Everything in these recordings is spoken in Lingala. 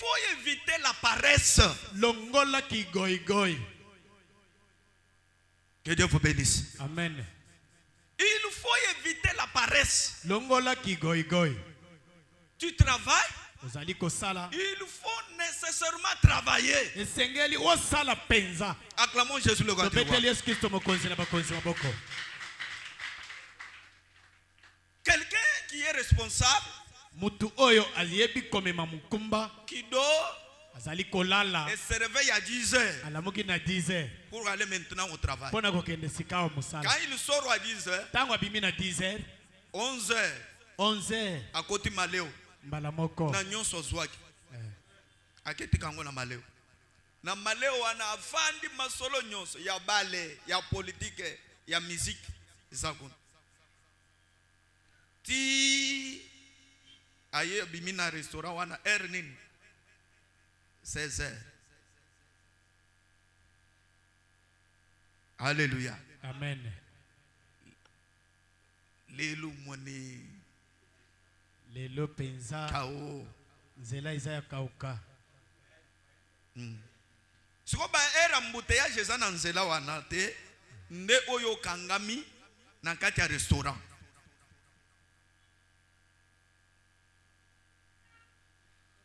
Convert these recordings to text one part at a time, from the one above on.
faut éviter la paresse. Longola ki goi goi. Que Dieu vous bénisse. Amen. Il faut éviter la paresse. Longola ki goi goi. Tu travailles. Ozali ko sala. Il faut nécessairement travailler. Esengeli o sala penza. Acclamons Jésus le grand roi. Tobeteli Yesu Kristo mokonzi na bakonzi maboko. Quelqu'un qui est responsable, Mutu oyo aliyebi komema mukumba. qui dort Azali kolala. et se réveille à 10 heures Alamuki na 10 heures. pour aller maintenant au travail. Pona kokende sika wa musala. Quand il sort à 10 heures, Tango abimi na 10 heures. 11 heures, 11 heures. à côté Maléo, Mbala moko. na nyonso zwaki. Aketi kango na Maléo. Na Maléo ana afandi masolo nyonso ya bale, ya politique, ya musique, zakuna. Ti aye bimi na restaurant wana nini 16 heures. Alléluia. Amen. Lelu moni Lelo penza. kao. Nzela izaya kauka. Siko ba era mbouteillage eza na nzela wana te nde oyo kangami na kati ya restaurant.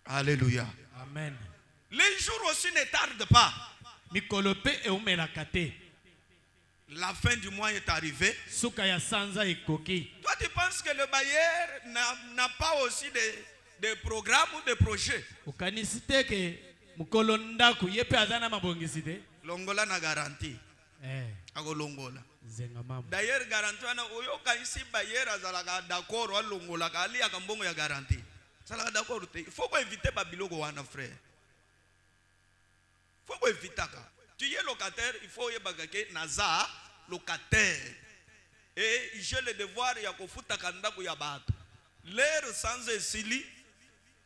Alléluia. Amen. Les jours aussi ne tardent pas. Mikolope e umela kate. La fin du mois est arrivée. Suka ya sanza ikoki. Toi tu penses que le bailleur n'a pas aussi des programmes ou des projets? Ukanisite ke mukolo ndaku yepe azana mabongisite. Longola na garantie. Ako longola. Zenga mama. D'ailleurs garantie wana oyo ka isi bailleur azalaka d'accord wa longola ka ali akambongo ya garantie. Salaka d'accord te. Il faut pas éviter babiloko wana frère. Il faut pas éviter ka. Tu es locataire, il faut yebaka ke naza locataire. Et j'ai le devoir ya kofuta kandaku ya bato. L'air sans esili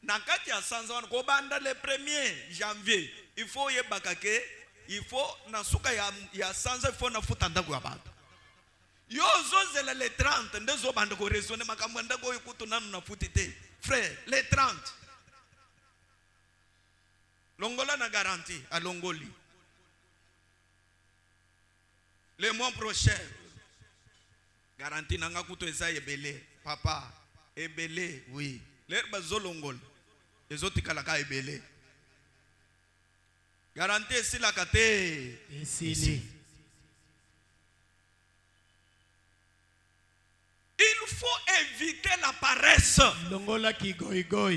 nakati ya sanza wana ko banda le 1er janvier. Il faut yebaka ke il faut nasuka ya sanza il faut nafuta ndaku ya bato. Yo zozela le 30 ndezo banda ko raisonner makambo ndako yokutu nanu nafuti te. Frère, les 30. Longola na garantie à Longoli. Le mois prochain, garantie nanga kuto eza ebele. Papa, ebele, oui. L'herbe zolongol. Les autres kalaka ebele. Garantie ici la kate. Ici. Il faut éviter la paresse. Longola ki goi goi.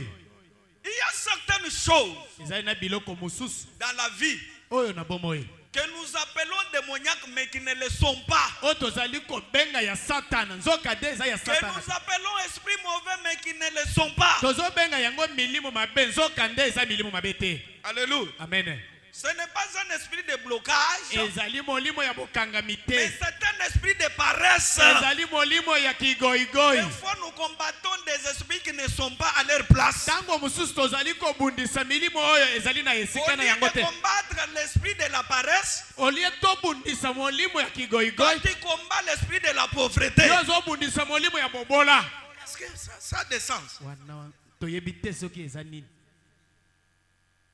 Il y a certaines choses Izaina biloko mususu. dans la vie Oyo na bomoy. que nous appelons démoniaques mais qui ne le sont pas. Oto zali ko benga ya satana. Nzoka de za ya Que satana. nous appelons esprits mauvais mais qui ne le sont pas. Tozo benga yango milimu mabe. Nzoka nde za milimu mabete. Alléluia. Amen. Ce n'est pas un esprit de blocage, Ezali molimo ya bokangamite. mais c'est un esprit de paresse. Ezali molimo ya kigoigoi. Des fois nous combattons des esprits qui ne sont pas à leur place. Tango mususu tozali ko bundisa milimo oyo ezali na Au esika na lieu yango de te. combattre l'esprit de la paresse, Olie to bundisa molimo ya toi kigoigoi. tu combats l'esprit de la pauvreté. Yozo bundisa molimo ya bobola. Est-ce que ça a des sens? Wana toyebite soki ezani.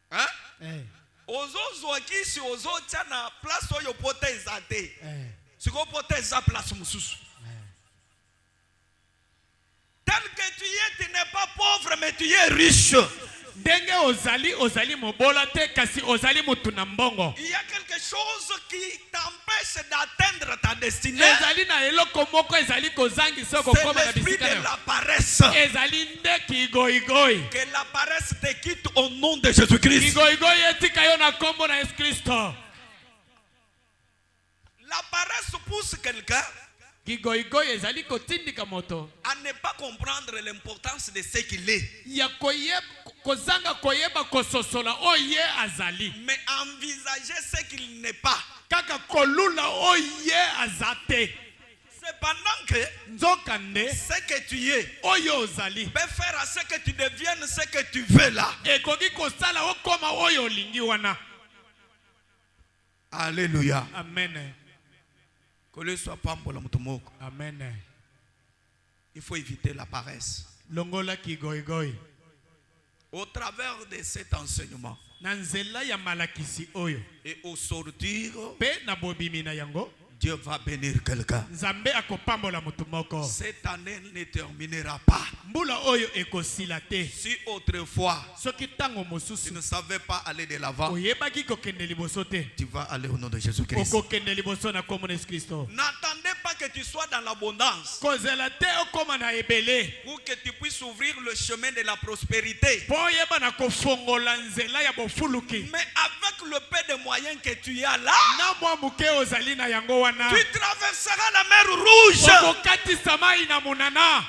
Hein? Ozozwaki si ozotia na place oyo pota eza te. Siko pota eza place mususu. Tel que tu es, tu n'es pas pauvre mais tu es riche. Ndenge ozali mobola te kasi ozali mutu na mbongo. Il y a quelque chose qui t'empêche d'atteindre ta destinée. Ezali na eloko moko ezali kozangi soko C'est koma na l'esprit bisika de na. la paresse. Ezali nde kigoigoi. Que la paresse te quitte au nom de Jésus-Christ. Kigoigoi etika yo na kombo na Yesu Kristo. La paresse pousse quelqu'un Kigoigoi ezali kotindika moto. à ne pas comprendre l'importance de ce qu'il est. Ya koyeba kozanga koyeba kososola oye azali. Mais envisager ce qu'il n'est pas. Kaka kolula oye azate. Cependant que Nzokande ce que tu es oyo ozali. peut faire à ce que tu deviennes ce que tu veux là. Ekoki kosala okoma oyo olingi wana. Alléluia. Amen. Que le soit pambola mutumoko. Amen. Il faut éviter la paresse. Longola kigoigoi. Au travers de cet enseignement na nzela ya malakisi oyo et au sortir, pe na bobimi na yango Dieu va bénir quelqu'un. nzambe akopambola mutu moko. Cette année ne terminera pas. Mbula oyo ekosila te. Si autrefois Soki tango tu mosusu ne savais pas aller de l'avant, oyebaki kokende liboso te, tu vas aller au nom de Jésus-Christ. okokende liboso na kombo na Yesu Kristo. N'attendez pas que tu sois dans l'abondance Kozela te okoma na ebele pour que tu puisses ouvrir le chemin de la prospérité. po oyeba na kofongola nzela ya bofuluki. Mais avec le peu de moyens que tu as là, Na mwa muke ozali na yango wana tu traverseras la mer rouge. okokatisa mai na munana.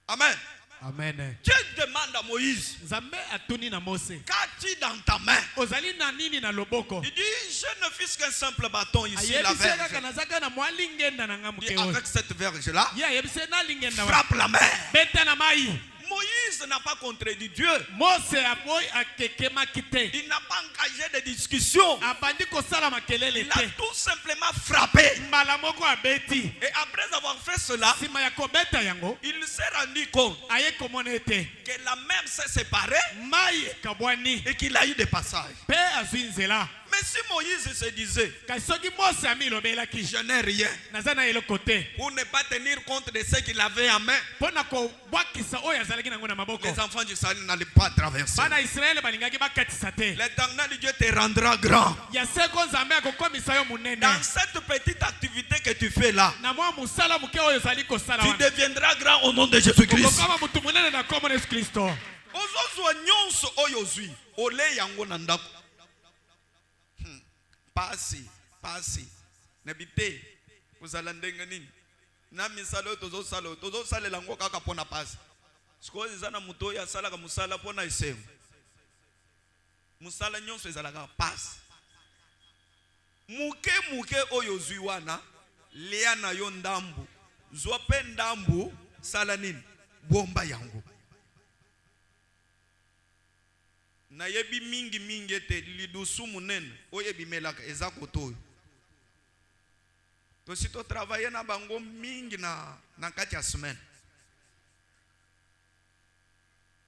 Amen. Amen. Dieu demande à Moïse, Nzambe atuni na Mose, qu'as-tu dans ta main? ozali na nini na loboko? Il dit, je ne fais qu'un simple bâton ici, la Ayebise kaka verge. nazaka na mwa lingenda na nga Il dit, muke oyo. avec cette verge-là, Ye ayebise na lingenda wa. frappe la mer. Beta na mai. Moïse n'a pas contredit Dieu. Mose aboy akekemaki te. Il n'a pas engagé de discussion. Abandi kosala makelele Il a te. tout simplement frappé. Mbala moko abeti. Et après avoir fait cela, Sima ya kobeta yango, il s'est rendu compte aye komona ete que la mer s'est séparée mai ekabwani et qu'il a eu des passages. pe azwi nzela. Mais si Moïse se disait, Kasi soki Mose amilobelaki je n'ai rien, naza na eloko te pour ne pas tenir compte de ce qu'il avait en main, mpo na kobwakisa oyo azalaki nango na maboko, les enfants d'Israël n'allaient pas traverser. bana Israele balingaki bakatisa te. L'éternel Dieu te rendra grand. Ya seko nzambe akokomisa yo munene Dans cette petite activité que tu fais là, na mwa musala muke oyo ozali kosala tu wana, deviendras grand au nom de Jésus-Christ. okokoma mutu munene na kombo na Yesu Kristo. Ozozwa nyonso oyo ozwi ole yango na ndako. Pasi na bite kozala ndenge nini na misala oyo tozosalela yango kaka mpona pasi. Sikoyo eza na moto oyo asalaka mosala mpona esengo. Mosala nyonso ezalaka pasi. Muke oyo ozwi wana lia na yo ndambu. Zwa pe ndambu sala nini bomba yango. Na yebi mingi ete lidusu munene oye bimelaka eza koto. To si to travailler na bango mingi na kati ya semaine.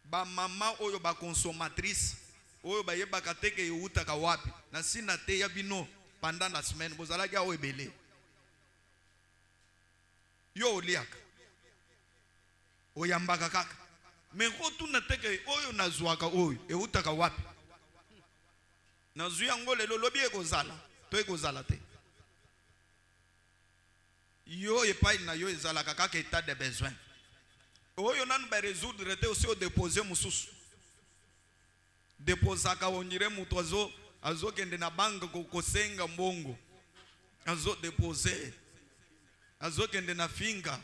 Ba mama oyo ba consommatrice oyo ba yebaka teke youtaka wapi na sina te ya bino pendant la semaine bozalaki awo ebele. Yo oliaka oyambaka kaka. Mais quand na teke oyo nazwaka oyo eutaka wapi nazwi yango lelo lobi ekozala to ekozala te yo epai na yo ezalaka kaka état de besoin oyo nanu ba résoudre te aussi o déposer mususu déposaka onire mutu azokende na banka kosenga mbongo azo déposer azokende na finga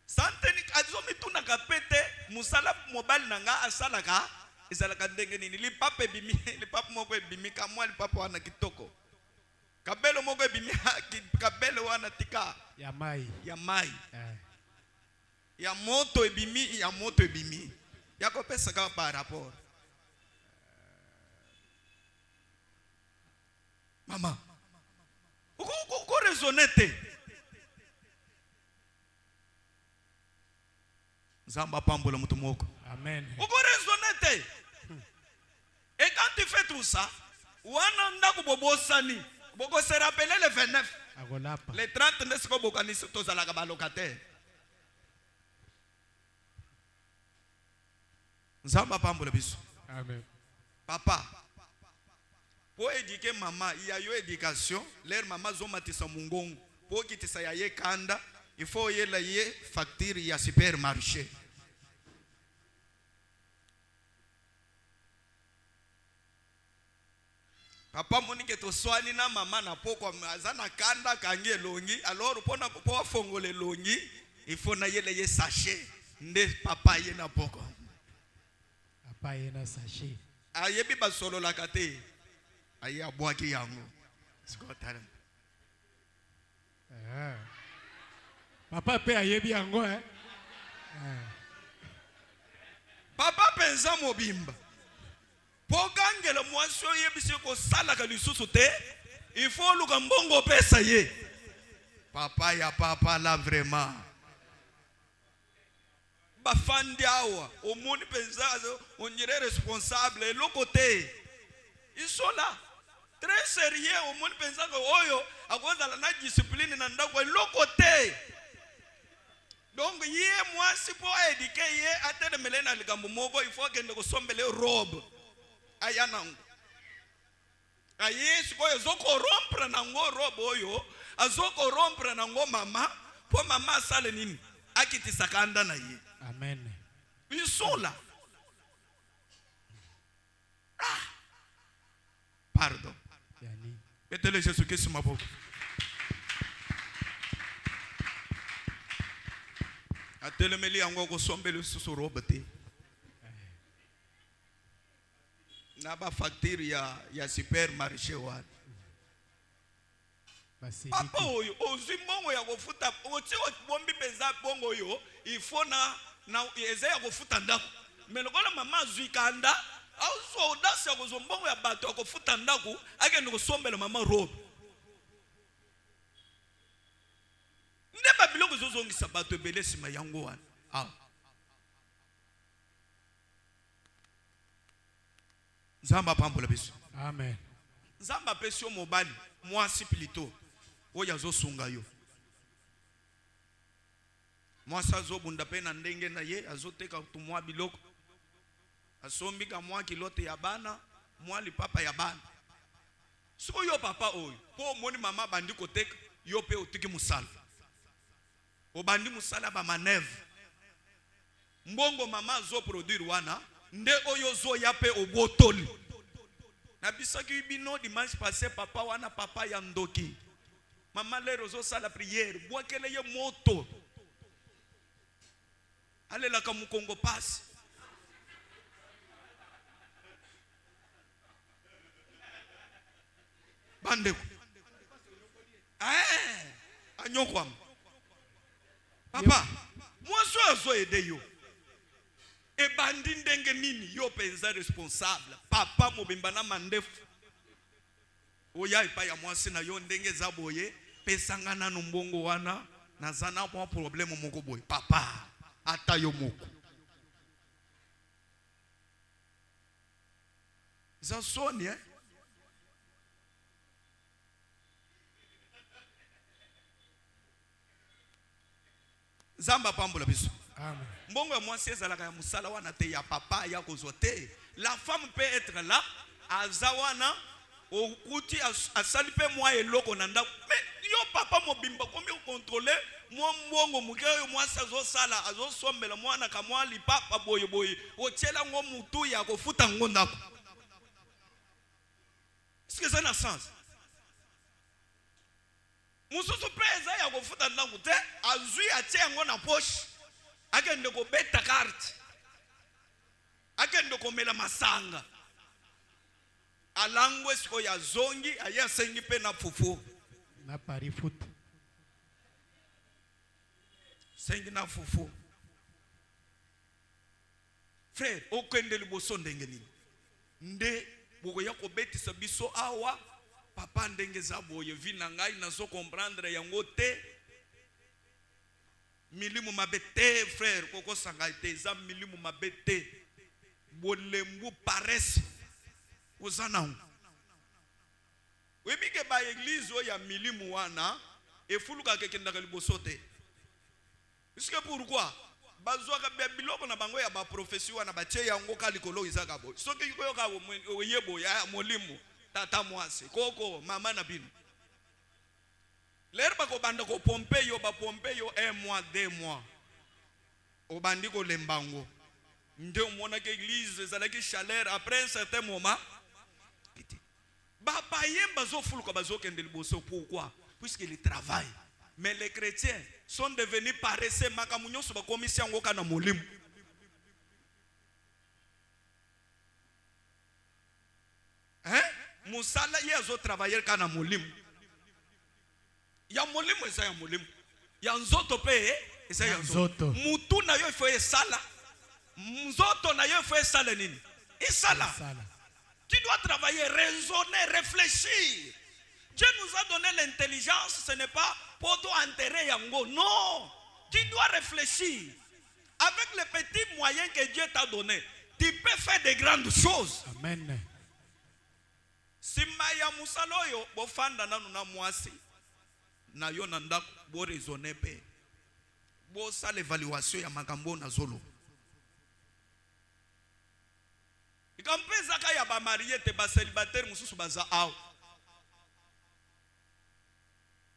santeni azomi tuna kapete musala mobile nanga asalaka ezalaka ndenge nini lipape bimi lipape moko ebimi kamwa lipape wana kitoko kabelo moko ebimi kabelo wana tika Ya mai. ya moto ebimi yako pesa ka par rapport mama uko raisonner te. Zamba pambola mutu moko. Amen. Uko raisonner te. Et quand tu fais tout ça, wana ndako bobosani, boko se rappeler le 29. Agolapa. Le 30 nesko bokanisi tozalaka ba locataire. Zamba pambola biso. Amen. Papa, pour éduquer maman, il y a eu éducation. Leur maman zomatisa mungongo. Pour kitisa ya ye kanda, il faut y la ye facture ya supermarché. Papa monique to swani na mama na poko azana kanda kangi longi. Alors pour na pour fongole longi, il faut na ye le sachet. Nde papa ye na poko. Papa ye na sachet. Ayebi basolo la kate. Aye abwaki yango. Sikotaram. Papa pe ayebi yango Papa penza mobimba. Pogangela mwasi oyebisi ko salaka lisusu te, il faut luka mbongo pesa ye. Papa ya papa la vraiment. bafandi awa omoni penza on dirait responsable et l'autre côté ils sont là très sérieux omoni penza ko oyo akozala na discipline na ndako l'autre côté donc yé moi si pour éduquer yé atelemele na likambo moko il faut kende ko sombele robe ayanango aye sikoyo zoko rompre nango robe oyo azoko rompre nango mama po mama asale nini akitisaka anda na ye. Amen. Ils sont là. Ah. Pardon. Mettez-le Jésus-Christ sur ma boque. Atelemeli yango ko sombele susu robe te. Na ba facture ya supermarché wa. Papa oyo ozimbongo ya kofuta oti bombi penza bongo yo il faut na eze ya kofuta ndako mais lokola mama zwikanda auzo audace ya kozombongo ya bato ya kofuta ndako akende kosombela mama robe nde babiloko zozongisa bato ebele sima yango wana Nzamba pambola biso. Amen. Nzamba pesi yo mobali mwasi plutôt oyo azosunga yo. Mwasi azobunda pe na ndenge na ye azoteka tumwa biloko. Asombika mwa kilote ya bana, mwa lipapa ya bana. Siko yo papa oyo, po moni mama bandi koteka, yo pe otiki musala. Obandi musala ba manevre. Mbongo mama zo produire wana, nde oyo zo ya pe obotoli. Na bisaki ibino dimanche passé papa wana papa ya ndoki. Mama lero zo sala prière, boakele ye moto. Ale la kamu Kongo passe. Bandeko. Anyokwam. Papa, moi so aider yo. E bandi ndenge nini yo penza responsable. Papa mobimba na mandefu. Oya ipa ya mwasi na yo ndenge zaboye pesanga na mbongo wana na zana mwa problème moko boy. Papa, ata yo moko. Za soni Zamba pambola biso. Amen. Mbongo ya mwasi ezalaka ya musala wana te ya papa ya kozote. La femme peut être là, azawana okuti asali pe mwa eloko na ndako. Mais yo papa mobimba komi contrôler mwa mbongo mukeyo mwasi azosala azosombela mwana ka mwa lipapa boye boye. Otiela ngo mutu ya kofuta ngo ndako. Est-ce que ça a sens? Mususu pesa ya kofuta ndako te azui atie ngo na poche. Akende ko beta carte. Akende ko mela masanga. Alangwe siko ya zongi aya sengi pe na fufu. Na pari foot. Sengi na fufu. Frère, okende liboso ndenge nini? Nde boko ya ko betisa biso awa papa ndenge za boye vina ngai nazo comprendre yango te. Milimu mabete frère koko sangaite za milimu mabete bolembu paresse ozana webike ba église o ya milimu wana efuluka kekenda ka liboso te. Puisque pourquoi bazwaka biloko na bango ya ba profession wana bache yango ka likolo izaka boy soki koyoka oyebo ya molimu tata mwasi koko mama na bino. L'herbe ko banda ko pompe yo ba pompe yo 1 mois 2 mois. Obandi ko lembango. Nde omona ke église ezalaki chaleur après un certain moment. Ba yemba zo fuluka bazo kende liboso pourquoi? Puisque ils travaillent. Mais les chrétiens sont devenus paresseux makamunyo so ba komisi yango kana molimu. Musala yezo travailler kana molimu. Ya molimu eza ya molimu. Ya nzoto pe eza ya nzoto. Mutu na yo ifo esala. Nzoto na yo ifo esala nini? Esala. Tu dois travailler, raisonner, réfléchir. Dieu nous a donné l'intelligence, ce n'est pas pour toi enterrer yango. Non. Tu dois réfléchir. avec les petits moyens que Dieu t'a donné, tu peux faire de grandes choses. Amen. Sima ya musaloyo bofanda nanu na mwasi na yo na ndako bo raisonner pe bo sa l'évaluation ya makambo na zolo ikampeza ka ya ba marié te ba célibataire mususu baza aw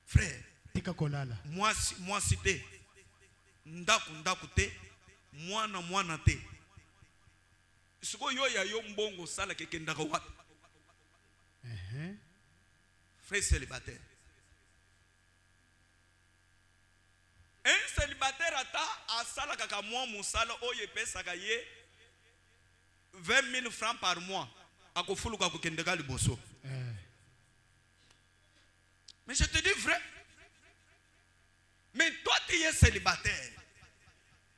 frère Tika kolala. mwasi te ndako te mwana te siko yo ya yo mbongo sala kekenda ko wapi. Frère célibataire. Un célibataire a sala kaka mwa musala oye pesa ka ye 20 000 francs par mois. Ako fulu ka kukendeka liboso. Mais je te dis vrai. Mais toi tu es célibataire.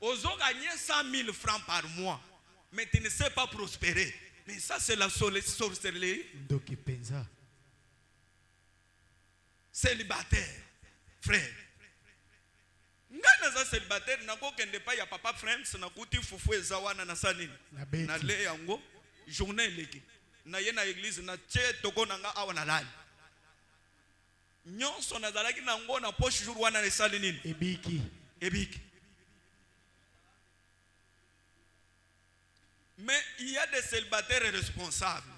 Ozo gagner 100 000 francs par mois. Mais tu ne sais pas prospérer. Mais ça c'est la sorcellerie. Ndoki penza. Célibataire, frère. Ngana za célibataire nako kende pa ya papa friends na kuti fufu ezawana na sanini. Na le yango journée leki. Na ye na église na che toko nanga awa na lali. Nyonso na zalaki na ngo na poche jour wana na salinini. Ebiki. Mais il y a des célibataires responsables.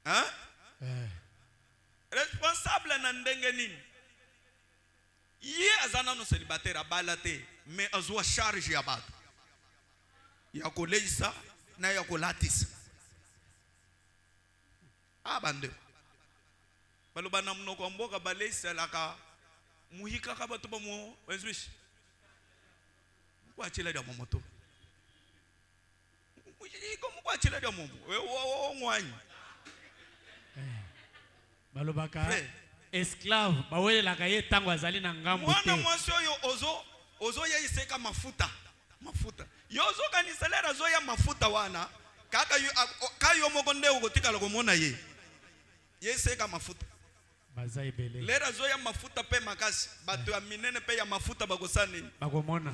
Hein? Responsable na ndenge nini? Ye azana no célibataire abalate, mais azwa charge ya bato. Ya koleisa na ya kolatisa. Abande. Baloba na mnoko mboka baleisa laka muhika ka bato ba mo wenzwish. Kwa chela ya momoto. Kwa chela ya momo. Wo ngwanyi. Balobaka esclave bawele la kaye tango azali na ngambo te. Mwana mwasi oyo ozo ye iseka mafuta. Yo ozo kaniselera zo ya mafuta wana. Kaka kayo mokonde ukotika lokomona ye. Ye iseka mafuta. Bazai bele. Lera zo ya mafuta pe makasi. Bato ya minene pe ya mafuta bakosani. Bakomona.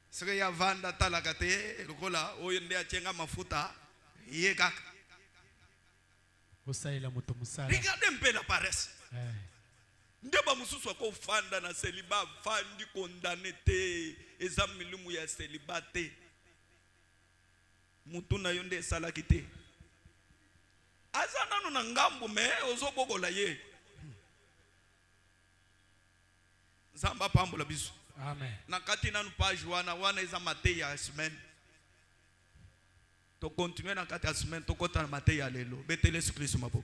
Sike ya vanda talakate lokola oyo nde achenga mafuta ye kaka. Regardez un peu la paresse. Ndeba mususu ako fanda na celibat fandi condamné te ezamilimu ya celibat mutu na yonde salaki te azana no na ngambo me ozobokola ye zamba pambola biso. Amen. Na kati nanu page wana eza mate ya semaine. To continuer na kati ya semaine to kota na mate ya lelo. Betele Christ mapo.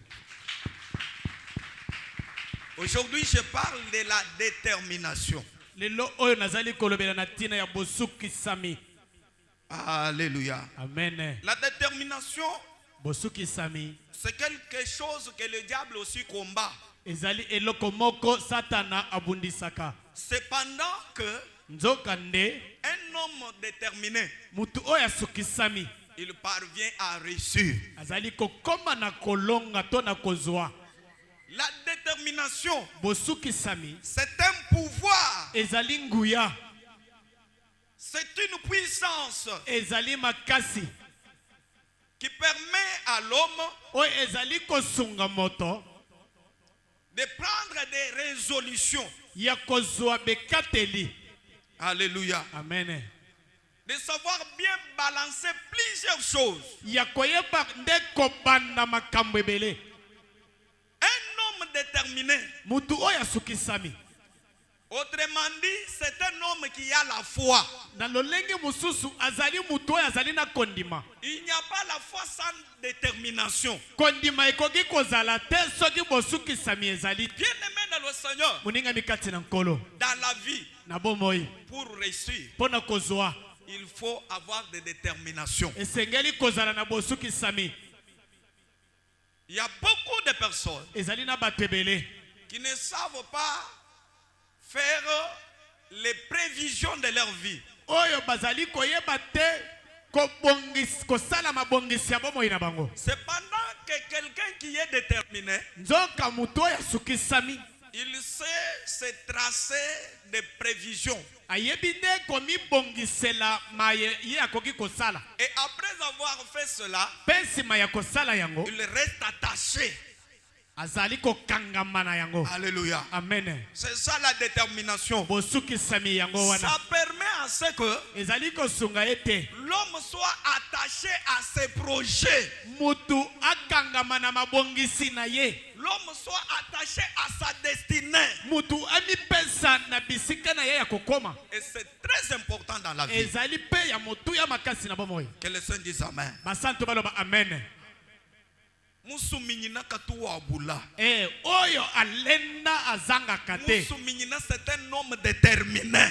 Aujourd'hui, je parle de la détermination. Lelo oyo nazali kolobela na tina ya bosuki sami. Alléluia. Amen. La détermination, bosuki sami, c'est quelque chose que le diable aussi combat. Ezali eloko moko satana abundisaka. Cependant que nzokande un homme déterminé, mutu oya suki sami, il parvient à réussir. Azali kokoma na kolonga to na kozwa. La détermination, bosuki sami, c'est un pouvoir. Ezali nguya. C'est une puissance. Ezali makasi. Qui permet à l'homme o ezali kosunga moto de prendre des résolutions. Ya kozwa bekateli. Alléluia. Amen. De savoir bien balancer plusieurs choses. Ya koyeba nde kobanda makambo ebele. Un homme déterminé. Mutu oya sukisami. Autrement dit, c'est un homme qui a la foi. Na lolenge mususu azali mutu oya azali na kondima. Il n'y a pas la foi sans détermination. Kondima ekoki kozala te soki bosukisami ezali. Bien aimé dans le Seigneur. Muninga mikati na nkolo. Dans la vie, na bomoi, pour réussir, pona kozwa, il faut avoir de détermination. Esengeli kozala na bosukisami. Il y a beaucoup de personnes ezali na batebele qui ne savent pas faire les prévisions de leur vie. Oyo bazali koyeba te kosala mabongisi ya bomoi na bango. Cependant que quelqu'un qui est déterminé, nzoka mutu oyo asukisami, Il sait se tracer des prévisions. ayebi nde komibongisela maye ye akoki kosala. Et après avoir fait cela, Mpe nsima ya kosala yango il reste attaché. azali kokangama na yango. Alléluia. Amen. C'est ça la détermination. Bosukisami yango wana. Ça permet à ce que ezali kosunga ete l'homme soit attaché à ses projets. mutu akangama na mabongisi na ye. L'homme soit attaché à sa destinée. Mutu amipesa na bisika na ye ya kokoma. Et c'est très important dans la vie. Ezali pe ya mutu ya makasi na bomoi. Que les saints disent Amen. Basantu baloba amen. Musuminyina katuwa abula. Oyo alenda azanga kate. Musuminyina c'est un homme déterminé.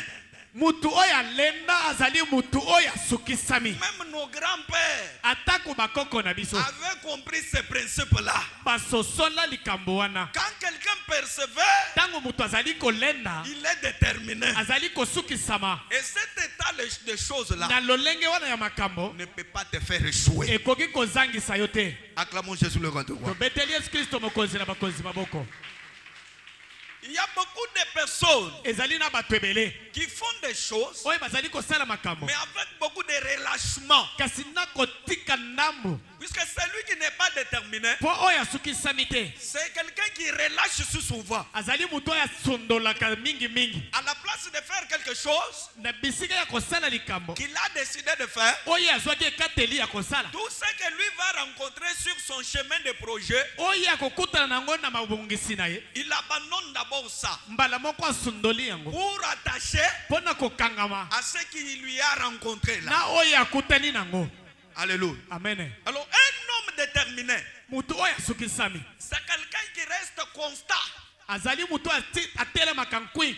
Mutu oyo alenda azali mutu oyo asukisami. Même nos grands-pères Atako bakoko na biso. avaient compris ces principes-là. Basosola likambo wana. Quand quelqu'un persévère, Tango mutu azali kolenda, il est déterminé. azali kosukisama. Et cet état de choses-là Na lolenge wana ya makambo, ne peut pas te faire échouer. ekoki kozangisa yo te. Acclamons Jésus le grand roi. Tobeteli Yesu Kristo mokonzi na bakonzi maboko. Il y a beaucoup de personnes Ezali na bato ebele. qui font des choses, Oyo bazali kosala makambo. mais avec beaucoup de relâchement. Kasi na kotika ndambo. Puisque celui qui n'est pas déterminé, Po oyo asukisami te. c'est quelqu'un qui relâche sur souvent. Azali mutu oyo asondolaka mingi mingi. À la place de faire quelque chose Na bisika ya kosala likambo. qu'il a décidé de faire, Oyo azwaki ekateli ya kosala. tout ce que lui va rencontrer sur son chemin de projet, Oyo akokutana nango na mabongisi na ye. il abandonne d'abord ça Mbala moko asundoli yango. pour attacher Pona kokangama. à ce qu'il lui a rencontré là. Na oyo akutani nango. Alléluia. Amen. Alors, un homme déterminé, Mutu oyo asukisami. c'est quelqu'un qui reste constant Azali mutu atelemaka nkwi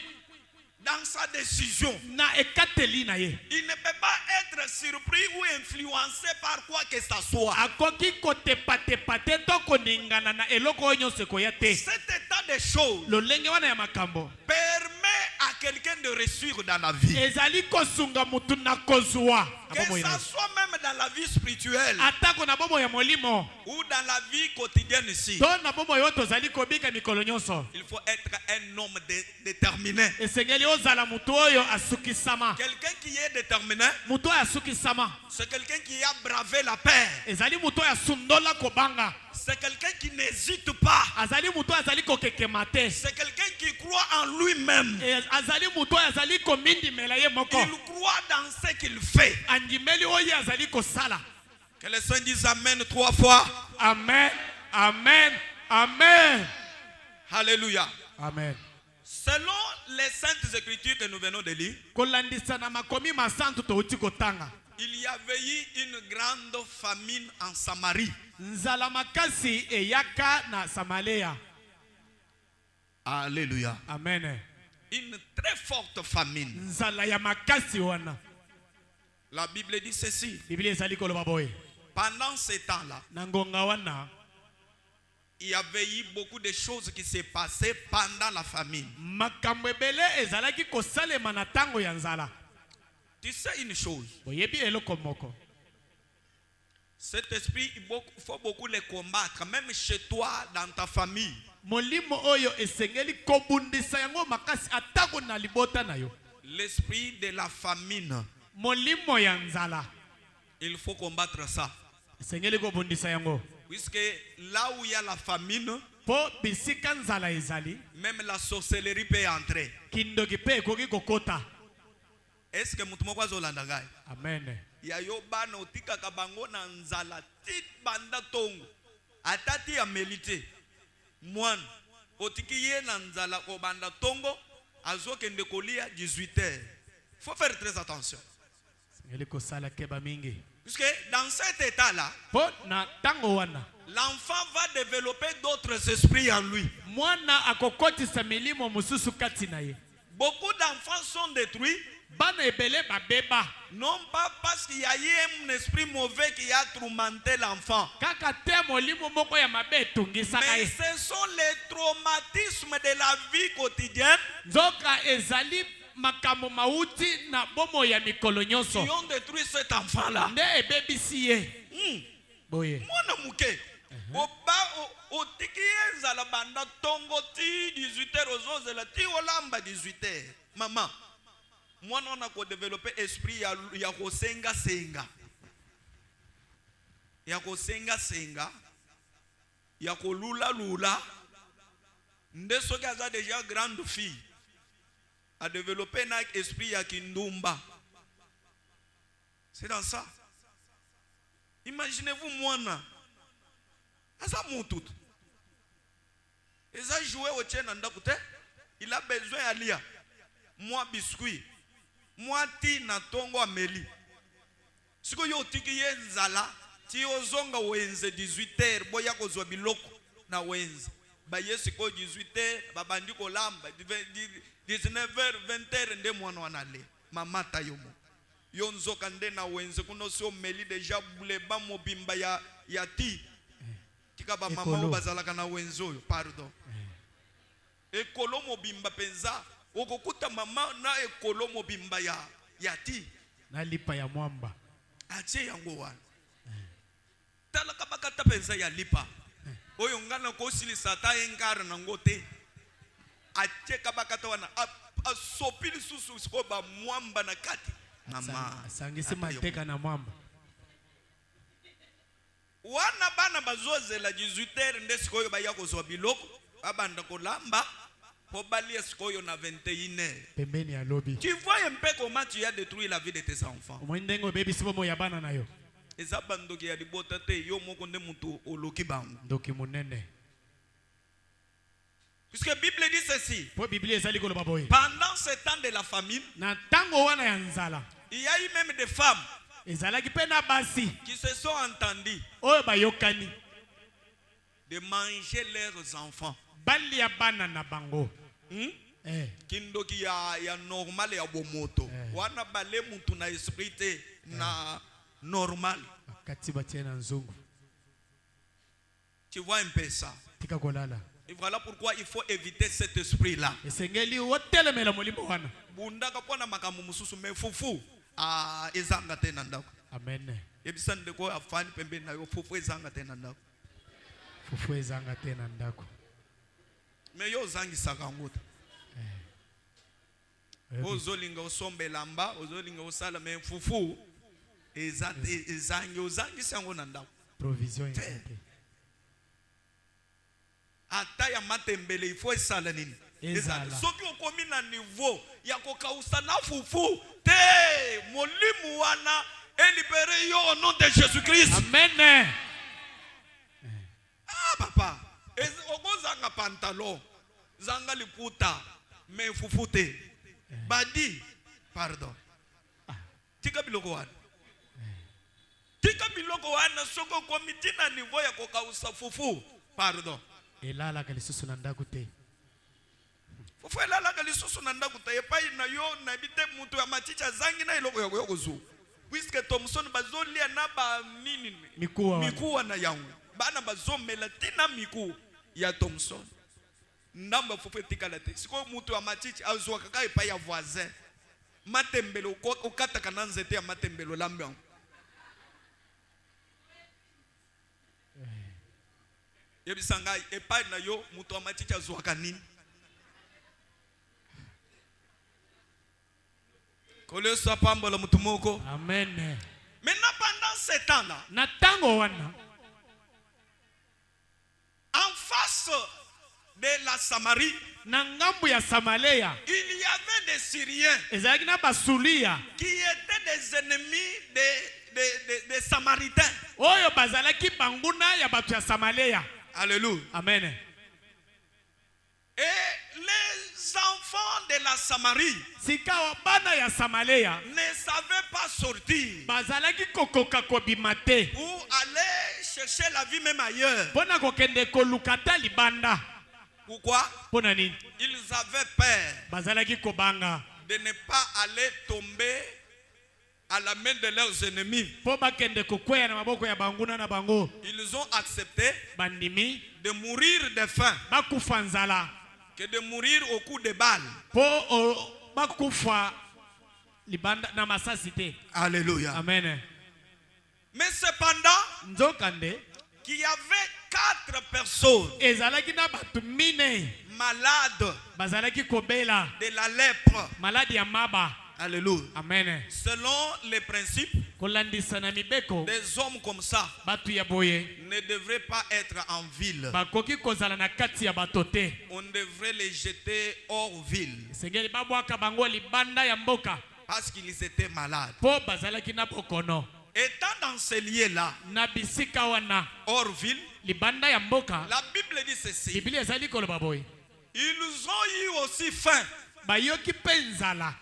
dans sa décision. na ekateli na ye. Il ne peut pas être surpris ou influencé par quoi que ce soit. Akoki kotepatepa te to koningana na eloko oyo nyonso ekoya te. Cet état de choses Lolenge wana ya makambo permet à quelqu'un de réussir dans la vie. ezali kosunga mutu na kozwa. Que ça soit même dans la vie spirituelle Atako na bomo ya molimo. ou dans la vie quotidienne ici. To na bomo yo tozali kobika mikolo nyonso. Il faut être un homme déterminé. Esengeli ozala mutu oyo asukisama. Quelqu'un qui est déterminé, Mutu oyo asukisama. c'est quelqu'un qui a bravé la peur. Ezali mutu oyo asundola kobanga. C'est quelqu'un qui n'hésite pas. Azali mutu azali kokekema te. C'est quelqu'un qui croit en lui-même. Azali mutu oyo azali komindimela ye moko. Il croit dans ce qu'il fait. Andimeli oyo azali kosala. Que les saints disent Amen 3 fois. Amen. Amen. Amen. Alléluia. Amen. Selon les saintes écritures que nous venons de lire, Kolandisa na makomi masantu touti kotanga. il y avait eu une grande famine en Samarie. Nzala makasi eyaka na Samaria. Alléluia. Amen. Une très forte famine. Nzala ya makasi wana. La Bible dit ceci. Biblia ezali koloba boye. Pendant ce temps-là, Na ngonga wana il y avait eu beaucoup de choses qui s'est passées pendant la famine. makambo ebele ezalaki kosalema na tango ya nzala. Tu sais une chose, Boyebi eloko moko. cet esprit, il faut beaucoup le combattre, même chez toi, dans ta famille. Molimo oyo esengeli kobundisa yango makasi atako na libota na yo. L'esprit de la famine, Molimo ya nzala il faut combattre ça. esengeli kobundisa yango. Puisque là où il y a la famine, Po bisika nzala ezali, même la sorcellerie peut entrer. kindoki pe ekoki kokota. Est-ce que mutu moko azolanda ngai? Amen. Ya yo bana otikaka bango na nzala tit banda tongo atati ya melite mwana otiki ye na nzala ko banda tongo azokende kolia 18h. Faut faire très attention. Esengeli kosala keba mingi. Puisque dans cet état-là, Po na tango wana l'enfant va développer d'autres esprits en lui. mwana akokotisa milimo mususu kati na ye. Beaucoup d'enfants sont détruits, Bana ebele babeba. non pas parce qu'il y a eu un esprit mauvais qui a tourmenté l'enfant, Kaka te molimo moko ya mabe etungisaka mais ye. ce sont les traumatismes de la vie quotidienne Nzoka ezali makambo mauti na bomo ya mikolo qui nyonso. ont détruit cet enfant-là. Nde ebebisi ye. Boye. Mwana muke, Otiki ezala banda tongo ti 18h ozozela ti olamba 18h. Maman, moi on a ko développer esprit ya ko senga senga. Ya ko senga senga. Ya ko lula lula. Ndeso ki aza déjà grande fille. A développé un esprit ya kindumba. C'est dans ça. Imaginez-vous moi. Asa moutout. Eza joué au tien ndakute. Il a besoin à lire. Moi biscuit. Moi ti na tongo ameli. Siko yo tiki yenzala. Ti ozonga wenze 18h. Boya kozwa biloko na wenze. Ba yesiko 18h. Babandi ko lamba. 19h, 20h. Nde mwana wanale. Mamata yomo. Yonzo kande na wenze. Kuno si omeli deja buleba mobimba ya ti. Kaba mama bazalaka na wenzo pardon ekolo mobimba penza okokuta mama na ekolo mobimba ya ti na lipa ya mwamba atie yango wana tala kabakata penza ya lipa oyo ngana ko silisa ta engara na ngote atie kabakata wana asopili susu siko ba mwamba na kati mama sangisi mateka na mwamba wana bana bazozela 18h nde sikoyo baya kozwa biloko abanda kolamba po balia sikoyo na 21h pembeni ya lobby. Tu vois un peu comment tu as détruit la vie de tes enfants. Mwendengo baby sibo mo yabana na yo. Eza bandoki ya libota te yo moko nde mutu oloki bango. Ndoki munene. Puisque la Bible dit ceci. Po Bible ezali ko loba boye. Pendant ce temps de la famine, na tango wana ya nzala. Il y a eu même des femmes ezalaki pe na basi qui se sont entendues oyo bayokani de manger leurs enfants. Balia bana na bango. Kindoki ya normal ya bomoto. Wana bale mutu na esprit na normal. Katiba tiena nzungu. Tu vois un peu ça. Tika kolala. Et voilà pourquoi il faut éviter cet esprit-là. Esengeli wotelemela molimo wana. Bundaka pona makamu mususu me fufu. Ezanga tena ndako. Amen. Yebisa ndeko afani pembeni na yo fufu ezanga tena ndako. Fufu ezanga tena ndako. Me yo zangi sakangota. Ozolinga osombe lamba, ozolinga osala me fufu ezangi ozangi sango na ndako. Provision yete. Ata ya matembele il faut esala nini? Ezala. Soki okomi na niveau ya kokausa na fufu te molimu wana libéré yo au nom de Jésus-Christ. Amen. Papa, okozanga pantalon, zanga liputa, me fufu te. Badi, pardon. Tika biloko wana. Tika biloko wana soko komiti na niveau ya kokausa fufu, pardon. Elala kalisusu na ndaku te. Fufu elala kalisusu na ndaku te. Epai na yo na bite mutu ya machicha zangi na iloko ya kozu. Puisque Thomson bazolia na ba nini mikuwa na yangu. Bana bazomela tina miku ya Thomson. Ndamba fufu etikala te. Siko mutu ya machicha azwa kaka epai ya voisin. Matembelo okata kana nzete ya matembelo lambiango. Yebisanga epai na yo mutu amachicha zwaka nini koleso pambola mutu moko. Amen. Maintenant pendant ce temps là na tango wana en face de la Samarie na ngambu ya Samaria il y avait des Syriens ezalaki na basulia qui étaient des ennemis des Samaritains. Oyo bazalaki banguna ya batu ya Samaria. Alléluia. Amen. Et les enfants de la Samarie sikawa bana ya Samaria ne savaient pas sortir bazalaki kokoka kobimate pour aller chercher la vie même ailleurs. Pona kokende kolukata libanda. Pourquoi? Pona nini? Ils avaient peur bazalaki kobanga de ne pas aller tomber à la main de leurs ennemis. Po bakende kokweya na maboko ya banguna na bango. Ils ont accepté bandimi de mourir de faim bakufa nzala que de mourir au coup de balle. Po bakufa libanda na masasi te. Alléluia. Amen. Mais cependant nzokande qu'il y avait 4 personnes ezalaki na bato mine malades bazalaki kobela de la lèpre. maladi ya maba. Alléluia. Amen. Selon les principes, kolandisa na mibeko des hommes comme ça bato ya boye ne devraient pas être en ville. bakoki kozala na kati ya bato te. On devrait les jeter hors ville esengeli babwaka bango libanda ya mboka parce qu'ils étaient malades. mpo bazalaki na bokono. Étant dans ce lieu-là, na bisika wana hors ville, libanda ya mboka la Bible dit ceci. biblia ezali koloba boye Ils ont eu aussi faim bayoki mpe nzala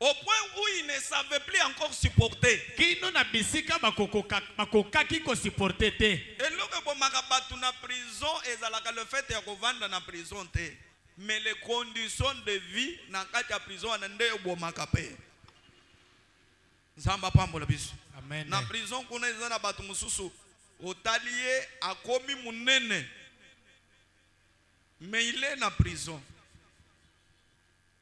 au point où ils ne savaient plus encore supporter. kino na bisika bakokaki kosiporte te. Et lorsque bomaka batu na prison, ezalaka le fait ya kovanda na prison te. Mais les conditions de vie na kati ya prison na nde bomaka pe. Nzamba pambola biso. Amen. Na prison kuna ezana batu mususu otaliye akomi munene. Mais il est na prison.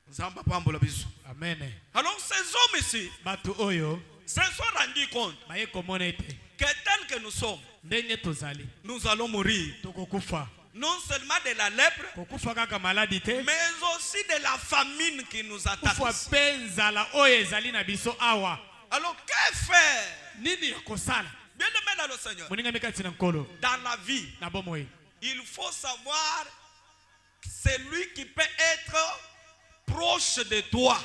Nzamba pambola biso. Amen. Alors ces hommes ici bato oyo se sont rendus compte baye komona ete que tel que nous sommes, ndenge tozali nous allons mourir. tokokufa. Non seulement de la lèpre, kokufa kaka maladi te mais aussi de la famine qui nous attaque. kufa mpe nzala oyo ezali na biso awa. Alors que faire? nini ya kosala? Bien aimé dans le Seigneur, moningami kati na nkolo dans la vie, na bomoi il faut savoir celui qui peut être proche de toi.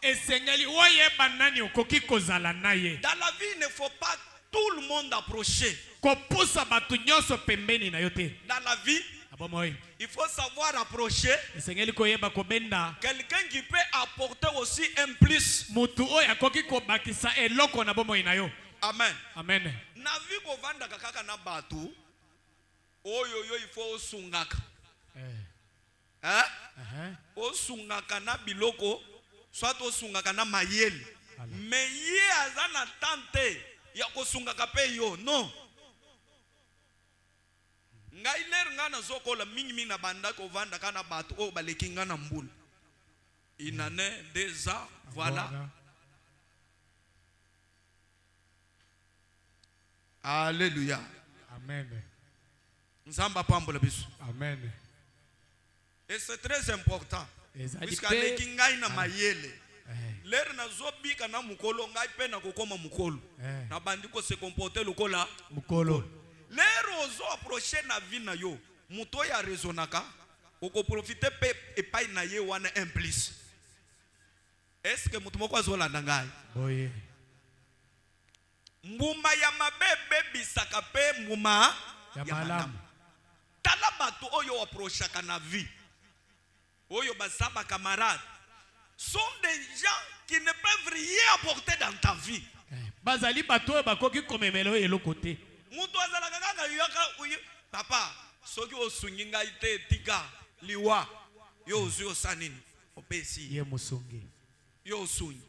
esengeli oyeba nani okoki kozala na ye. Dans la vie, il ne faut pas tout le monde approcher. kopusa bato nyonso pembeni na yo te. Dans la vie, na bomoi il faut savoir approcher esengeli koyeba kobenda quelqu'un qui peut apporter aussi un plus. mutu oyo akoki kobakisa eloko na bomoi na yo. Amen. Amen. Na vie kovanda kaka na batu oyo yo il faut osungaka. Hein? Osungaka na biloko soit osungaka na mayele. Mais ye azana tante ya kosungaka pe yo non. Ngai ler ngana zokola mingi na banda kovanda kana batu o baleki ngana mbula. Inane 2 ans voilà. Alléluia. Amen. Nzamba pambola biso. Amen. Et c'est très important. Puisque aleki ngai na mayele. Ler na zobika na mukolo ngai pe na kokoma mukolo. Na bandi ko se comporter lokola mukolo. Ler ozo approcher na vie na yo. Muto ya raisonnaka. Oko profiter pe epai na ye wana un plus. Est-ce que mutu moko azola ngai? Boye. Mbuma ya mabebe bisaka pe mbuma ya malamu. Tala batu oyo approchaka na vie. Oyo basaba camarades sont des gens qui ne peuvent rien apporter dans ta vie. Bazali bato bakoki komemelo eloko te. Mutu azalaka kaka yoka papa soki osungi ngai te tika liwa yo ozwi osanini opesi ye musungi yo osungi.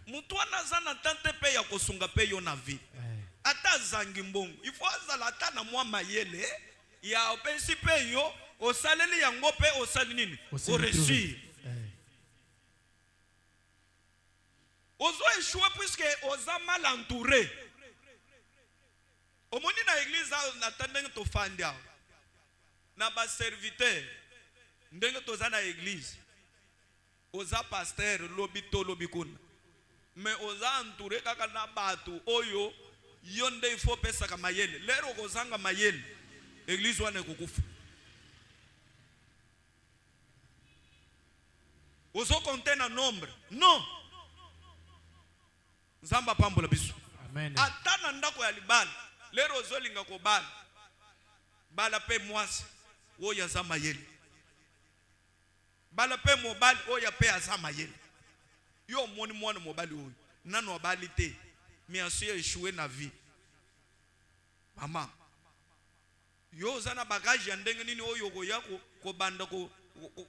Mutu anazana tante pe ya kosunga pe yo na vie. Ata zangi mbongo il faut azala ata na mwa mayele ya opesi pe yo osaleli yango pe osali nini o réussir. Ozo échouer puisque oza mal entouré. Omoni na église na tandenge to fandia na ba serviteur ndenge toza na église oza pasteur lobi to lobi kuna mais oza entouré kaka na bato oyo yonde il faut pesa ka mayele lero kozanga mayele église wana kokufa. Ozo compter na nombre non. Nzamba pambola biso. Amen. Ata na ndako ya libala lero ozolinga kobala bala pe mwasi oyo aza mayele bala pe mobali oyo pe aza mayele yo moni mwana mobali oyo nano abali te mais asu échoué na vie. Mama yo zana bagage ya ndenge nini oyo koya kobanda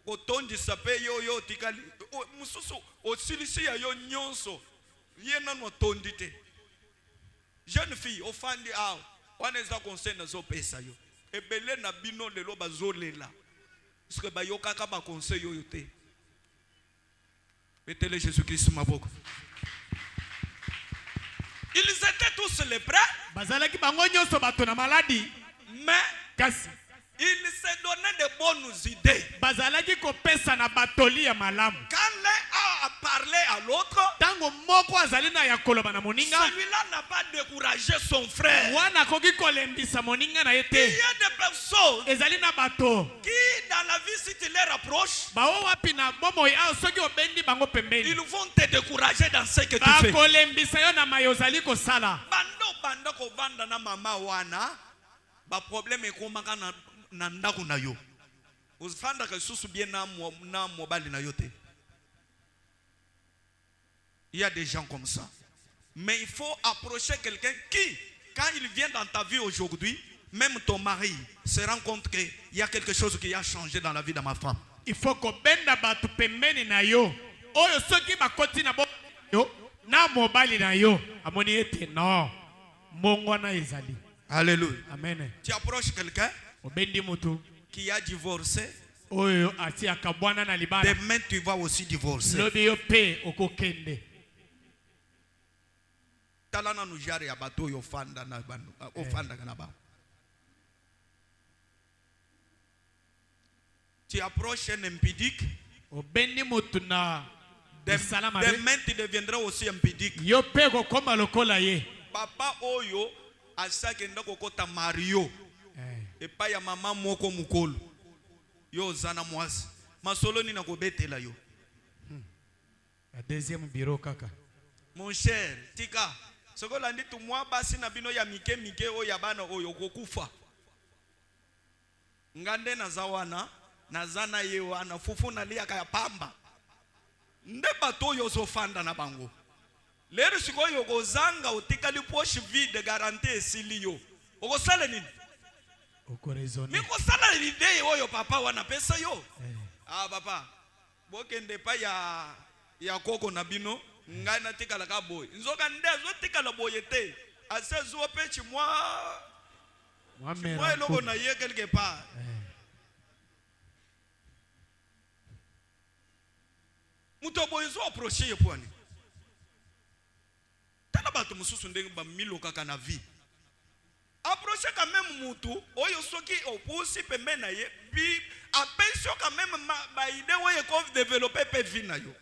kotondisa pe yo tikali mususu osilisi ya yo nyonso ye nano tondi te. Jeune fille ofandi aw waneza conseil na zo pesa yo ebele na bino lelo bazolela parce que bayoka ka ba conseil yo te. Betele Jésus Christ maboko. Ils étaient tous tous les prêts, bazalaki bango nyonso bato na maladi mais kasi il se donnait de bonnes idées. bazalaki kopesa na batoli ya malamu. Quand l'un a parlé à l'autre, Tango moko azali na ya koloba na moninga, celui-là n'a pas découragé son frère. wana koki kolembisa moninga na Il y yete. a des personnes Ezali na bato qui, dans la vie, si tu les rapproches, bawo wapi na bomoi ao soki obendi bango pembeni ils vont te décourager dans ce que tu fais. bakolembisa yo na mayo ozali kosala. Banda kovanda na mama wana, ba problème ekomaka na ndako na yo. Ozfanda ka susu bien na mobali na yo te. Il y a des gens comme ça. Mais il faut approcher quelqu'un qui, quand il vient dans ta vie aujourd'hui, même ton mari se rend compte qu'il y a quelque chose qui a changé dans la vie de ma femme. Il faut kobenda batu pembeni na yo. Oyo soki bakoti na bo yo na mobali na yo. Amoni ete non. Mongo na ezali. Alléluia. Amen. Tu approches quelqu'un Obendi mutu. qui a divorcé. Oyo ati akabwana na libala. Demain tu vas aussi divorcer. Lobi yo pe okokende. Talana nujari ya bato yo fanda na bandu. Ofanda kana ba. Tu approches un impudique. Obendi mutu na salama. Demain tu deviendras aussi impudique. Yo pe kokoma lokola ye. Papa oyo asaki ndako kota Mario. Et pas ya mama moko mukolo. Yo zana mwasi. Masolo ni na kobetela yo. La deuxième bureau kaka. Mon cher, tika. Soko landi tu mwa basi na bino ya mike o ya bana oyo kokufa. Ngande na zawana, na zana ye wana fufu na lia kaya pamba. Nde bato yo zofanda na bango. Lero siko yo kozanga utikali poche vide garantie esili yo. Okosala nini? Okoraisonner. Miko sala l'idée oyo papa wana pesa yo. Ah papa. Bokende pa ya koko na bino ngai na tikala ka boy. Nzoka ndezo tikala boyete. Ase zo pechi moi. Moi logo na ye quelque part. Muto boyezo approcher ye pwani. Tala bato mususu ndenge ba milo kaka na vie. Approchez quand même mutu oyo soki opusi pembe na ye bi apensio quand même ba idée oyo ko développer pe vie na yo.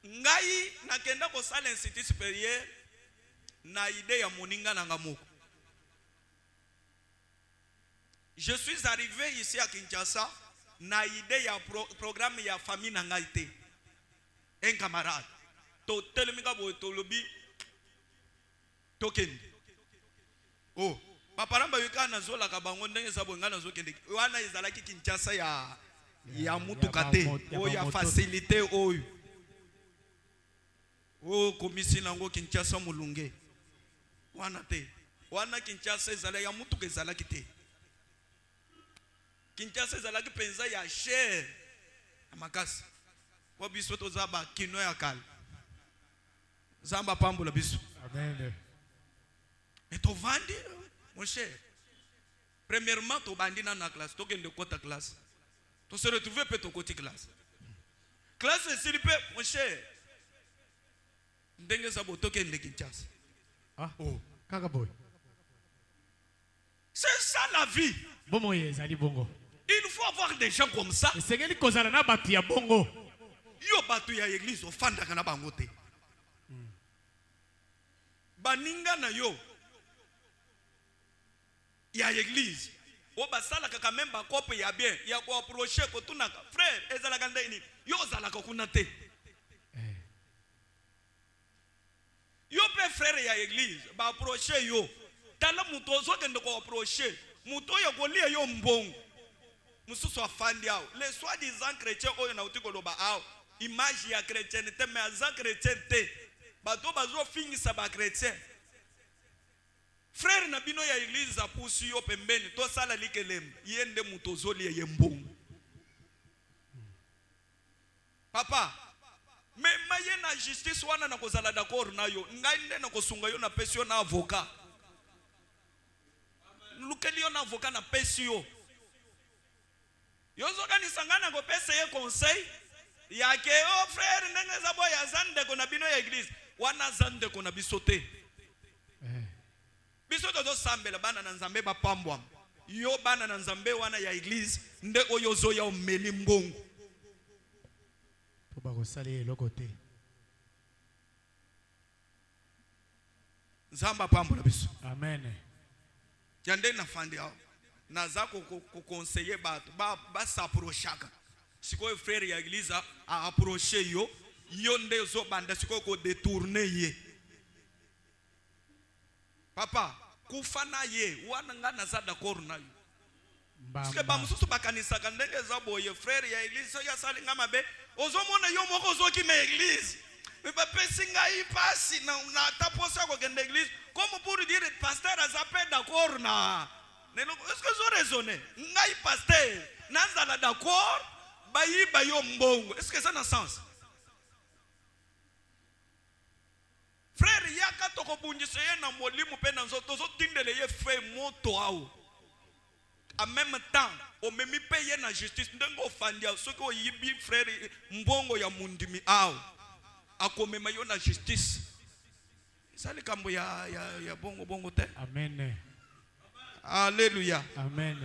Ngai nakenda ko sala institut supérieur na idée ya moninga na ngamoko. Je suis arrivé ici à Kinshasa na idée ya programme ya famille na ngai te. Un camarade to telemika boy to lobi token. Oh, paparamba yukana zola kabango ndenge sabo ngana zokende. Wana izalaki Kinshasa ya mutuka te. O ya facilité oyo. Oh, komisi nango Kinshasa mulunge. Wana te. Wana Kinshasa izala ya mutuka izalaki te. Kinshasa izalaki penza ya cher. Amakasi. Kwa biso to zaba kino ya kal. Zamba pambo la biso. Amen. Et tu vandi, mon cher. Premièrement, tu bandi dans la classe. Tu de côté classe. Tu se retrouves peut-être au côté classe. Classe est s'il plaît, mon cher. Ndenge sabo tu de Kinshasa. Ah, oh, kaka boy. C'est ça la vie. Bomo yezali bongo. Il faut avoir des gens comme ça. Esengeli kozala na batu ya bongo. Yo batu ya église ofanda kana bango te. Baninga na yo. Ya église. O basala kaka même ba kope ya bien, ya ko approcher ko tunaka. Frère, ezala kanda ini. Yo zala ko kuna te. Yo pe frère ya église, ba approcher yo. Tala muto zo kende ko approcher. Muto ya ko lia yo mbongo. Mususu afandi ao. Les soi-disant chrétiens oyo na utiko loba ao. Image ya chrétienté mais azan chrétienté. Bato bazo fingisa ba chrétien. Frère na bino ya église za pusi yo pembeni to sala likelem yende mutozoli ye mbongo. Papa, me maye na justice wana na kozala d'accord na yo. Ngai nde na kosunga yo na pesi yo na avocat. Lukeli yo na avocat na pesi yo. Yo zoka ni sangana ko pesa ye conseil yake o frère ndenge za boya zande kona bino ya église wana zande kona bisote bisote zo sambela bana na nzambe ba pambwa yo bana na nzambe wana ya église nde oyo zo ya omeli mbongo to ba ko sali eloko te nzamba pambwa biso amen yande na fandi hao naza ko conseiller bato ba s'approchaka sikoyo frère ya église a approcher yo nde zo banda sikoyo ko détourner ye papa kufana ye wana nga naza d'accord na yo parce que ba mususu bakanisa kandenge za boye frère ya église ya salinga mabe ozomona yo moko zo ki me église mais ba pesinga yi pasi na taposa ko kende église comme pour dire pasteur azape d'accord na est-ce que zo raisonner ngai pasteur nazala d'accord bayi bayo mbongo est-ce que ça n'a sens frère yaka toko bunjise ye na molimu pe na nzoto zo tindele ye fe moto ao en même temps o memi pe ye na justice ndengo fandia soko yibi frère mbongo ya mundimi ao akomema yo na justice sali kambo ya bongo te amen alléluia amen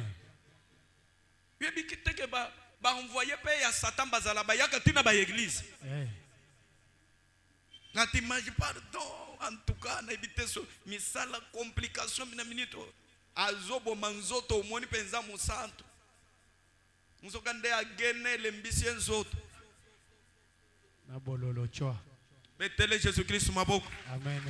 yebi kiteke ba envoyer pe ya Satan bazala ba yaka tina ba église na t'imagine pardon en tout cas na éviter so misala complication mina minito azobo manzoto omoni penza musanto musoka nde agene lembisi nzoto na bololo choa betele Jésus Christ maboko amen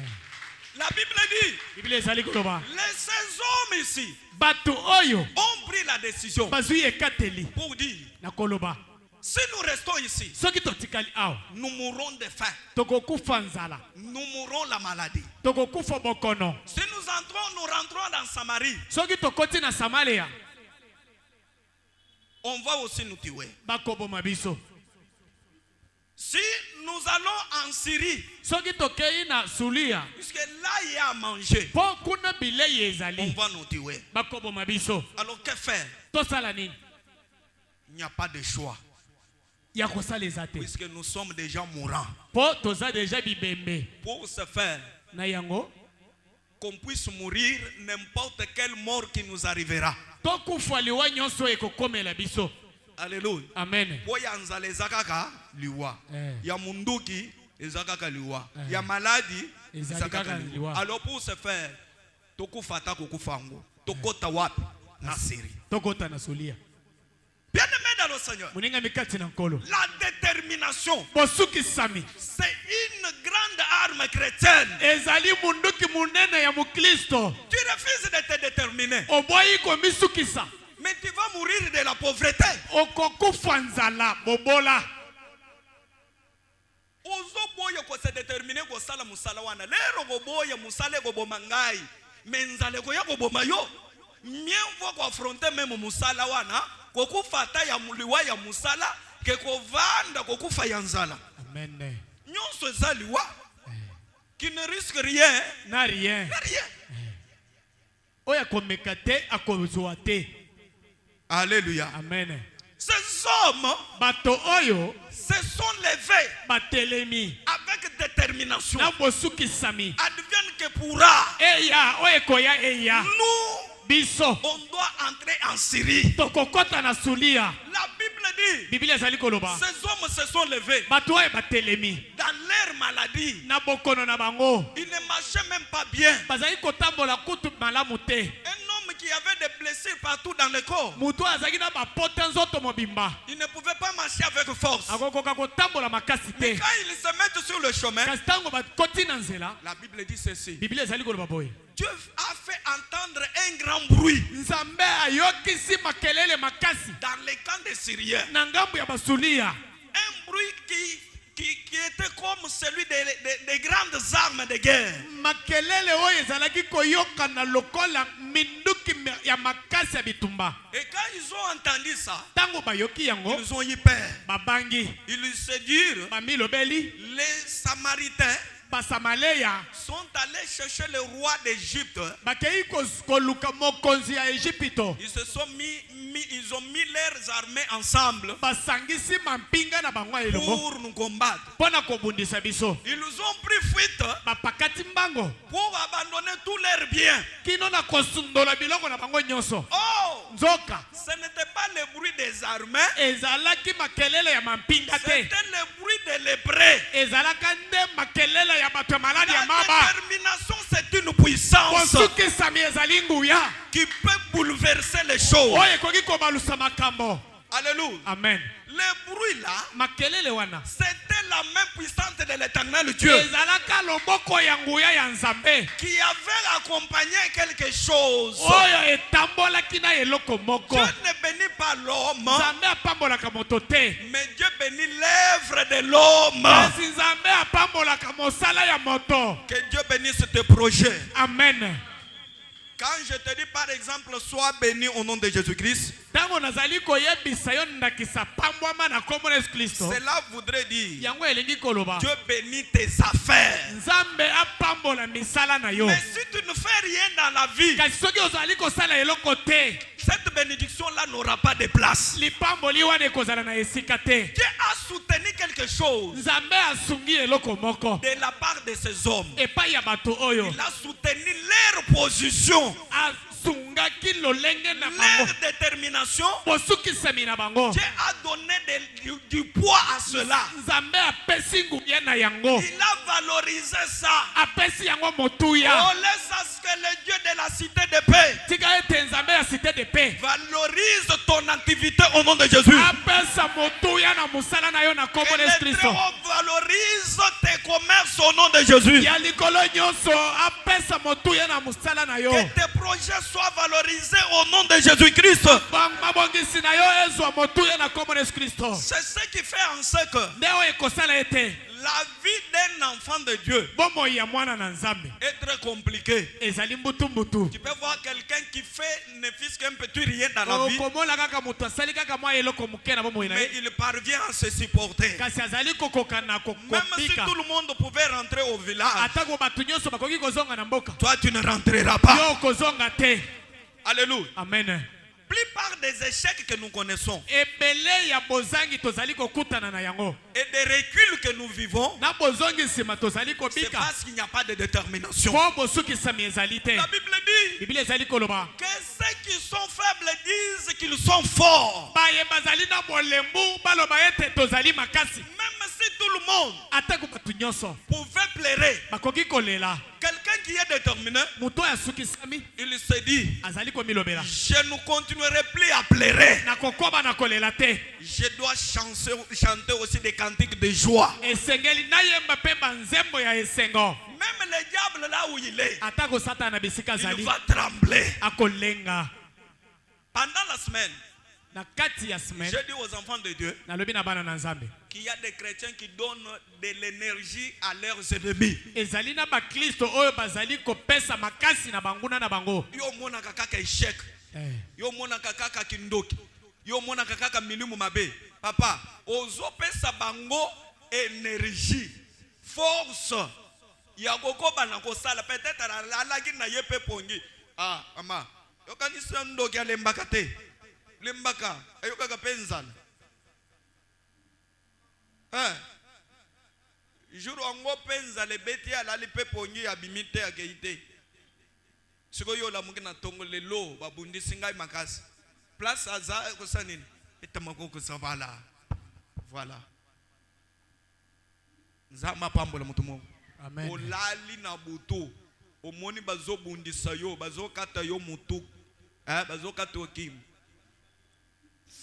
la Bible dit Bible ezali koloba les hommes ici bato oyo ont pris la décision bazui ekateli pour dire na koloba si nous restons ici soki totikali awa nous mourrons de faim tokokufa nzala nous mourrons la maladie tokokufa bokono si nous rentrons dans Samarie soki tokoti na Samaria on va aussi nous tuer bakoboma biso si nous allons en Syrie soki tokei na Sulia puisque là il y a à manger po kuna bilei on ezali va nous tuer bakoboma biso alors que faire tosala nini il n'y a pas de choix ya kosala eza te puisque nous sommes déjà mourants po toza deja bibembe pour ce faire na yango qu'on puisse mourir n'importe quelle mort qui nous arrivera tokufa liwa nyonso ekokomela biso alléluia amen po ya nzala eza kaka liwa ya munduki eza kaka liwa ya maladi eza kaka liwa alors pour ce faire tokufa ta kokufa ngo tokota wapi na Syrie tokota na Sulia bien aimé dans le Seigneur muninga mikati na nkolo la détermination bosukisami c'est une grande arme chrétienne ezali munduki munene ya mukristo tu refuses de te déterminer oboyi komisukisa mais tu vas mourir de la pauvreté okokufa nzala bobola ozoboya ko se déterminer ko sala musala wana lero go boya musale go boma ngai menzale ko ya go boma yo mieux vaut ko affronter même musala wana ko kufata ya muliwa ya musala ke ko vanda ko kufa ya nzala amen nyonso ezaliwa qui ne risque rien na rien oya komeka te akozwa te alléluia amen ces hommes bato oyo se sont levés batelemi avec détermination na bosukisami advienne que pourra eya oyo ekoya eya nous biso on doit entrer en Syrie tokokota na Sulia la Bible dit Biblia ezali koloba ces hommes se sont levés bato oyo batelemi dans leur maladie na bokono na bango ils ne marchaient même pas bien bazali kotambola kutu malamu te un homme qui avait des blessures partout dans le corps mutu azalaki na bapota nzoto mobimba il ne pouvait pas marcher avec force akokoka kotambola makasi mais te quand ils se mettent sur le chemin kasi ntango bakoti na nzela la Bible dit ceci Biblia ezali koloba boye Dieu a fait entendre un grand bruit nzambe ayokisi makelele makasi dans les camps des Syriens na ngambo ya basulia un bruit qui était comme celui des grandes armes de guerre makelele oyo ezalaki koyokana lokola minduki ya makasi ya bitumba et quand ils ont entendu ça ntango bayoki yango ils ont eu peur babangi ils se dirent bamilobeli les Samaritains basamaleya sont allés chercher le roi d'Égypte. bakei koluka mokonzi ya Ejipito. Ils ont mis leurs armées ensemble Basangisi mampinga na bango elongo pour nous combattre. pona kobundisa biso. Ils nous ont pris fuite Bapakati mbango pour abandonner tous leurs biens. kino na kosundola biloko na bango nyonso. Oh, Nzoka ce n'était pas le bruit des armées, ezalaki makelele ya mampinga c'était te. le bruit des lépreux. Ezalaka nde makelele ya bato ya maladi ya La maba. détermination, c'est une puissance Kosukisami ezali nguya qui peut bouleverser les choses. oyo ekoki kobalusa makambo. Alléluia. Amen. Le bruit là, Makelele wana c'était la main puissante de l'éternel Dieu ezalaka loboko ya nguya ya Nzambe qui avait accompagné quelque chose. oyo etambolaki na eloko moko. Dieu ne bénit pas l'homme, Nzambe apambolaka moto te, mais Dieu bénit l'œuvre de l'homme. kasi Nzambe apambolaka mosala ya moto. Que Dieu bénisse tes projets. Amen. Quand je te dis par exemple, sois béni au nom de Jésus-Christ, Tango nazali koyebisa yo ndakisa pambwama na kombo na Yesu Kristo. cela voudrait dire Yango elingi koloba Dieu bénit tes affaires. Nzambe apambola misala na yo. Mais si tu ne fais rien dans la vie, Kasi soki ozali kosala eloko te, cette bénédiction-là n'aura pas de place. lipamboli wana ekozala na esika te. Dieu a soutenu quelque chose Nzambe asungi eloko moko de la part de ces hommes. epai ya bato oyo. Il a soutenu leur position, Asungaki lolenge na bango, leur détermination. bosukisami na bango. Dieu a donné du poids à cela. Nzambe apesi nguya na yango, Il a valorisé ça. apesi yango motuya. On laisse à ce que le Dieu de la cité de paix Tika ete Nzambe ya cité de paix valorise ton activité au nom de Jésus. apesa motuya na musala na yo na kombo Que na Yesu le Kristo. Très-Haut valorise tes commerces au nom de Jésus. Ya likolo nyonso apesa motuya na musala na yo. Que tes projets soient valorisés au nom de Jésus-Christ. Mabongisi na yo ezwa motuya na kombo na Yesu Kristo. C'est ce qui fait en sorte que Nde oyo ekosala ete la vie d'un enfant de Dieu bomoi ya mwana na Nzambe est très compliquée. ezali mbutu. Tu peux voir quelqu'un qui fait ne fût qu'un petit rien dans la vie, Okomona kaka moto asali kaka mwa eloko moke na bomoi na mais ye. il parvient à se supporter. Kasi azali kokoka na Même si kokopika. tout le monde pouvait rentrer au village, Atako bato nyonso bakoki kozonga na mboka, toi tu ne rentreras pas. yo kozonga te. Alléluia. Amen. Plupart des échecs que nous connaissons Ebele ya bozangi tozali kokutana na yango, et des reculs que nous vivons, na bozongi nsima tozali c'est kobika parce qu'il n'y a pas de détermination. po bosukisami ezali te. La Bible dit Biblia ezali koloba que ceux qui sont faibles disent qu'ils sont forts. baye bazali na bolembu baloba ete tozali makasi. Même si tout le monde Atako bato nyonso pouvait pleurer, bakoki kolela, quelqu'un qui est déterminé, moto asukisami il se dit, azali komilobela je ne continuerai plus à pleurer. na kokoba na kolela te. Je dois chanter aussi des cantiques de joie. Esengeli nayemba pe banzembo ya esengo. Même le diable là où il est, Atako satana na bisika il zali va trembler. akolenga. Pendant la semaine, Na kati ya semaine j'ai dit aux enfants de Dieu nalobi na bana na Nzambe qu'il y a des chrétiens qui donnent de l'énergie à leurs ennemis. ezali na bakristo oyo bazali kopesa makasi na banguna na bango. Yo mona kaka échec, yo mona kaka kindoki, yo mona kaka milimu mabe. Papa, ozo pesa bango énergie, force. Ya koko bana ko sala peut-être alaki na yepe pongi. Ah, mama, yo kanisa ndoki alembaka te. Lembaka, ayo kaka penzala. Jour ongo penza le beti ala li pepongi ya bimite ya keite. Siko yo la mukina tongo le lo babundi singai makasi. Place aza ko sanini. Etamako ko savala. Voilà. Nzama pambola mutumo. Amen. Olali na butu. Omoni bazo bundisa yo, bazo kata yo mutu. Bazo kata okim.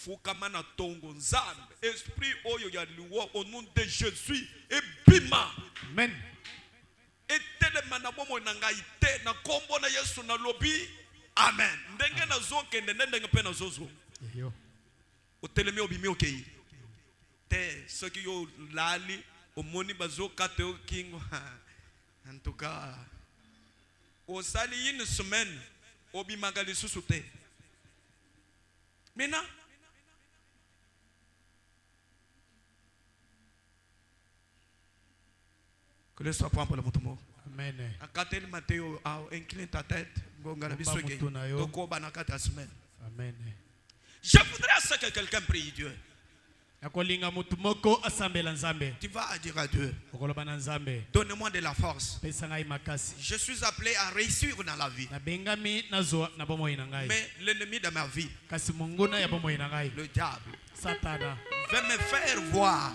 Fukama tongo Nzambe esprit oyo ya liwa au nom de Jésus et bima. Amen. Et telema na bomo na ngai te na kombo na Yesu na lobi amen. Ndenge na zonke ndenge pe na zozo. Yo. Otelemi obimi okei. Te soki yo lali omoni bazo kate o kingo. En tout cas osali une semaine obimaka lisusu te. Maintenant Que le soit point pour le mouton. Amen. Akatel Matteo, incline ta tête. Amen. Je voudrais à ce que quelqu'un prie Dieu. Tu vas dire à Dieu, donnez-moi de la force. Je suis appelé à réussir dans la vie. Mais l'ennemi de ma vie, le diable, veut me faire voir